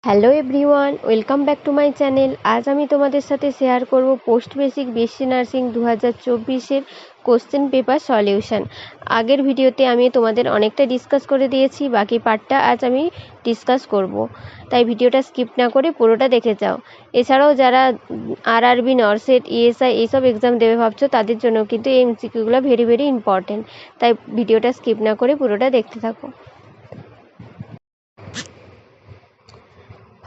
Hello everyone, welcome back to my channel. আজ আমি তোমাদের সাথে শেয়ার করব পোস্ট বেসিক বিএসসি নার্সিং 2024-এর কোশ্চেন পেপার সলিউশন। আগের ভিডিওতে আমি তোমাদের অনেকটা ডিসকাস করে দিয়েছি, বাকি পার্টটা আজ আমি ডিসকাস করব, তাই ভিডিওটা স্কিপ না করে পুরোটা দেখে যাও। এছাড়াও যারা আরআরবি, নরসেট, ইএসআই এইসব এক্সাম দেবে ভাবছো, তাদের জন্য কিন্তু এই এমসিকিউগুলো ভেরি ভেরি ইম্পর্টেন্ট, তাই ভিডিওটা স্কিপ না করে পুরোটা দেখতে থাকো।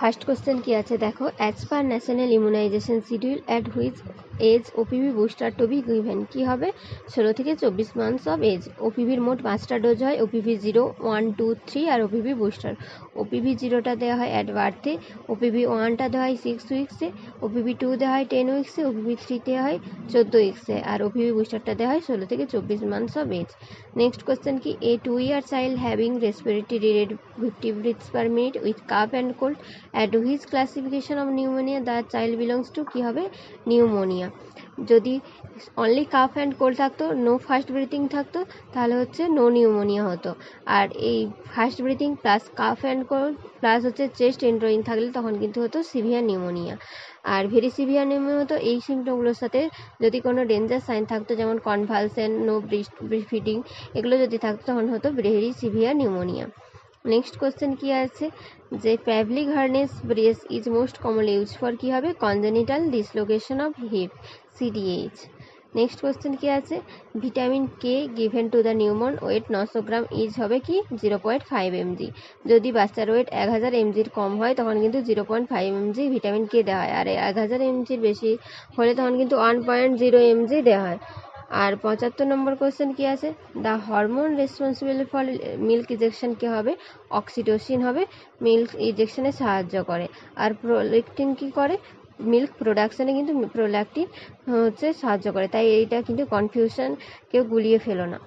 ফার্স্ট কোশ্চেন কি আছে দেখো, as per national immunization schedule at which age OPV booster to be given. কী হবে? 16 থেকে 24 মান্থস অফ এজ। ওপিভির মোট 5টা ডোজ হয়, ওপিভি 0, 1, 2, 3 আর ওপিভি বুস্টার। ওপিভি 0টা দেওয়া হয় অ্যাট বার্থে, ওপিভি 1টা দেওয়া হয় 6 উইক্সে, ওপিভি 2 দেওয়া হয় 10 উইক্সে, ওপিভি 3 দেওয়া হয় 14 উইক্সে, আর ওপিভি বুস্টারটা দেওয়া হয় 16 থেকে 24 months of age. Next question কি, a 2-year child having respiratory rate 50 breaths per minute with cough and cold at which classification of pneumonia the child belongs to. কী হবে? নিউমোনিয়া। যদি অনলি কাফ অ্যান্ড কোল্ড থাকতো, no fast breathing থাকতো, তাহলে হচ্ছে no pneumonia হতো। আর এই fast breathing plus cough and cold plus হচ্ছে চেস্ট এন্ড্রয়িং থাকলে তখন কিন্তু হতো severe pneumonia. Are very severe pneumonia হতো এই সিমটমগুলোর সাথে যদি কোনো ডেঞ্জার সাইন থাকতো, যেমন কনভালসেন, নো ফিডিং, এগুলো যদি থাকতো তখন হতো very severe pneumonia. Next question কি আছে, যে Pavlik harness brace is most commonly use for. কী হবে? Congenital dislocation of hip, CDH. Next question কি আছে, vitamin K given to the নিউমন ওয়েট 900 গ্রাম ইজ হবে কি? 0.5 mg। যদি বাচ্চার ওয়েট 1000 mgর কম হয় তখন কিন্তু 0.5 mg ভিটামিন কে দেওয়া হয়, আর 1000 mgর বেশি হলে তখন কিন্তু 1.0 mg দেওয়া হয়। আর 75 নম্বর কোশ্চেন কি আছে, the hormone responsible for milk ejection কী হবে? অক্সিটোসিন হবে, মিল্ক ইজেকশনে সাহায্য করে। আর প্রোল্যাক্টিন কী করে? মিল্ক প্রোডাকশানে কিন্তু প্রোল্যাক্টিন হচ্ছে সাহায্য করে, তাই এইটা কিন্তু কনফিউশন কেউ গুলিয়ে ফেলো না।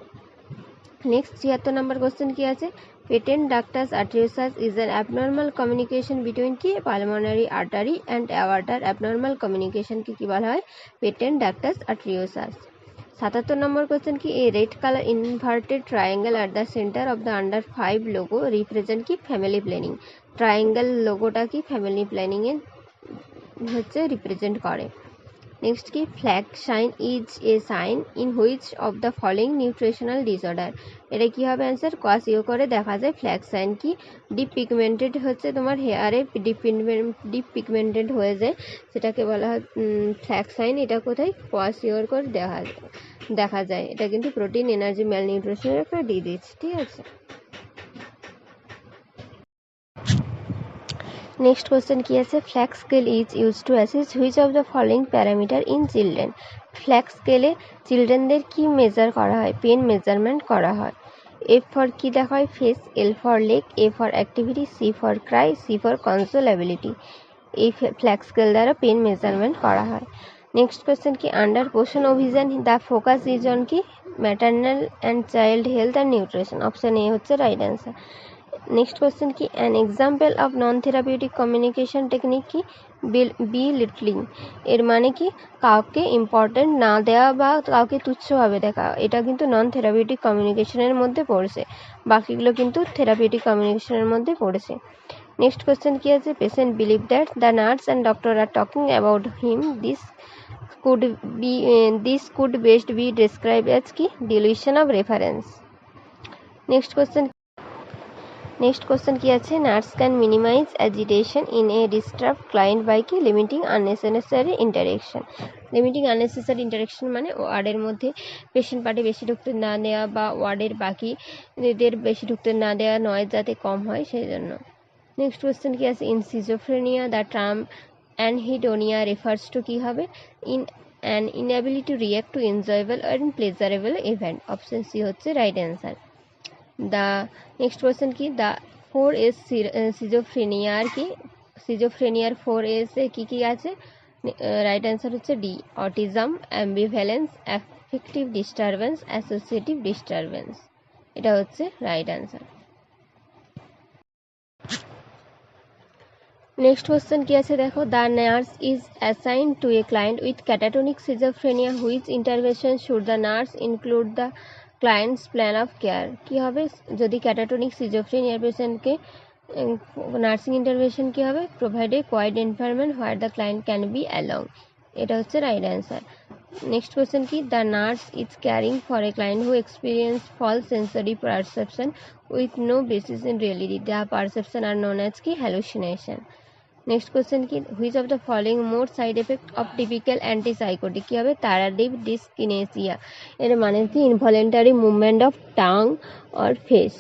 নেক্সট 76 নম্বর কোশ্চেন কি আছে, patent ductus arteriosus is an abnormal communication between কি? Pulmonary artery and aorta abnormal কমিউনিকেশনকে কী বলা হয়? Patent ductus arteriosus. 77 number question কি, a red colour inverted triangle at the centre of the under 5 logo represent কি? Family planning. Triangle লোগোটা কি? Family প্ল্যানিংয়ে হচ্ছে রিপ্রেজেন্ট করে। নেক্সট কি, flag sign is a sign in which of the following nutritional disorder. এটা কী হবে answer? কোয়াসিও করে দেখা যায় ফ্ল্যাগ সাইন কি? ডিপ পিগমেন্টেড হচ্ছে তোমার হেয়ারে ডিপ পিগমেন্টেড হয়ে যায়, সেটাকে বলা হয় ফ্ল্যাগ সাইন। এটা কোথায়? কোয়াসিওর করে দেখা যায়। এটা কিন্তু প্রোটিন এনার্জি ম্যাল নিউট্রিশনের একটা ডিজিজ, ঠিক আছে। নেক্সট কোশ্চেন কি আছে, flag scale is use to assess which of the following parameter in children. Flag স্কেলে চিলড্রেনদের কি মেজার করা হয়? পেন মেজারমেন্ট করা হয়। এফ ফর কি দেখা হয়? Face, L for leg, A for activity, C for cry, C for consolability. এই ফ্ল্যাগ স্কেল দ্বারা পেন মেজারমেন্ট করা হয়। নেক্সট কোশ্চেন কি, under Poshan Abhiyan the focus is on কি? Maternal and child health and nutrition. Option A হচ্ছে right answer. Next question কি, an example of non therapeutic communication technique কি? Belittling. এর মানে কি? কাউকে ইম্পর্টেন্ট না দেওয়া বা কাউকে তুচ্ছভাবে দেখা, এটা কিন্তু নন থেরাপিউটিক কমিউনিকেশনের মধ্যে পড়েছে, বাকিগুলো কিন্তু থেরাপিউটিক কমিউনিকেশনের মধ্যে পড়েছে। নেক্সট কোশ্চেন কি আছে, patient believe that the nurse and doctor are talking about him, this could best be describe as কি? Delusion of reference. Next question কি আছে, nurse can minimize agitation in a disturb client by কি? Limiting unnecessary interaction. Limiting unnecessary interaction মানে ওয়ার্ডের মধ্যে patient party বেশি ঢুকতে না দেওয়া বা ওয়ার্ডের বাকিদের বেশি ঢুকতে না দেওয়া, নয়েজ যাতে কম হয় সেই জন্য। নেক্সট কোশ্চেন কি আছে, in schizophrenia the term anhedonia refers to কি হবে? In an inability to react to enjoyable and pleasurable event. Option C হচ্ছে right answer. The next question কি, দ্য 4S সিজোফ্রেনিয়ার কি? সিজোফ্রেনিয়ার 4S এ কী কী আছে? রাইট অ্যান্সার হচ্ছে D, autism, ambivalence, affective disturbance, associative disturbance. এটা হচ্ছে রাইট অ্যান্সার। নেক্সট কোয়েশ্চেন কি আছে দেখো, the nurse is assigned to a client with catatonic schizophrenia, which intervention should the nurse include the clients plan of care. কী হবে? যদি catatonic সিজোফ্রেনিয়ার পেশেন্টকে নার্সিং ইন্টারভেনশন কী হবে? Provide a quiet environment where the client can be along. এটা হচ্ছে right answer. Next question কি? The nurse is caring for a client who experience false sensory perception with no basis in reality. The perception are known as কি? Hallucination. Next question কি? Which of the following more side effect of typical antipsychotic কী হবে? Tardive dyskinesia. এর মানে কি? Involuntary movement of tongue or face.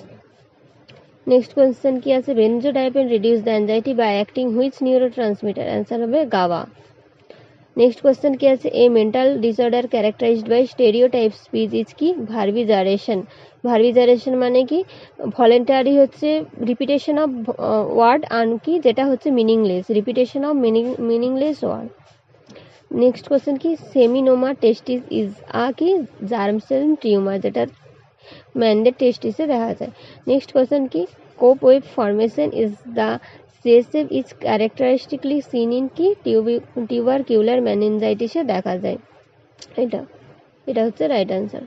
Next question কি আছে? Benzodiazepine reduce the anxiety by acting which neurotransmitter? Answer হবে GABA. Next question কি আছে? A mental disorder characterized by stereotype speech is কি? ভার্বিজারেশন। ভার্বিজারেশন মানে কি? ভলেন্টারি হচ্ছে রিপিটেশন অফ ওয়ার্ড আর কি? যেটা হচ্ছে meaningless, repetition of meaningless word. Next question কি? সেমিনোমা টেস্টিস ইজ কি? জার্ম সেল টিউমার, যেটা ম্যানদের টেস্টিসে দেখা যায়। নেক্সট কোয়েশ্চেন কি? Cobweb formation is the CSF is characteristically seen in কি? টিউবারকিউলার মেনিনজাইটিসে দেখা যায়। এটা হচ্ছে রাইট অ্যান্সার।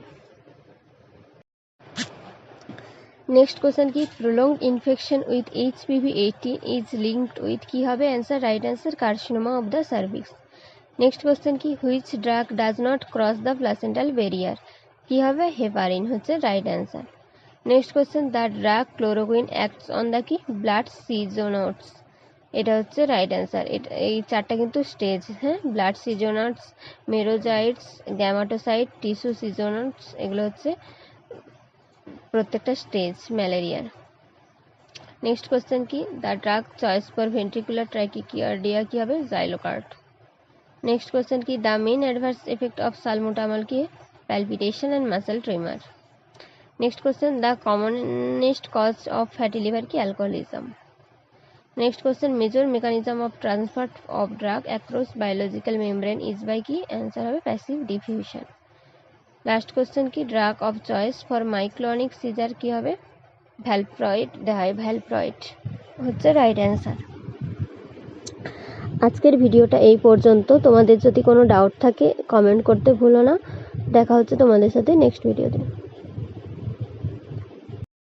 নেক্সট কোয়েশ্চেন কি? Prolonged infection with HPV-18 is linked with কি হবে? Answer right answer carcinoma of the cervix. Next question কি? Which drug does not cross the placental barrier? কি হবে? হেপারিন হচ্ছে right answer. Next question, the drug chloroquine acts on the কি? Blood সিজোনোটস। এটা হচ্ছে right answer. এই চারটা কিন্তু স্টেজ, হ্যাঁ, ব্লাড সিজোনোটস, মেরোজাইটস, গ্যামাটোসাইট, টিস্যু সিজোনোটস, এগুলো হচ্ছে প্রত্যেকটা স্টেজ ম্যালেরিয়ার। নেক্সট কোয়েশ্চেন কি? The drug choice for ventricular tachycardia কি হবে? জাইলোকার্ট। নেক্সট কোয়েশ্চেন কি? The main adverse effect of salbutamol কি? Palpitation and muscle tremor. Next question, the commonest cause of fatty liver কি? Alcoholism. Next question, major mechanism of transfer of drug across biological membrane is by কি? Answer হবে passive diffusion. Last question কি? Drug of choice for myoclonic seizure কি হবে? Valproate, valproate হচ্ছে right answer. আজকের ভিডিওটা এই পর্যন্ত। তোমাদের যদি কোনো ডাউট থাকে কমেন্ট করতে ভুলো না। দেখা হচ্ছে তোমাদের সাথে নেক্সট ভিডিওতে।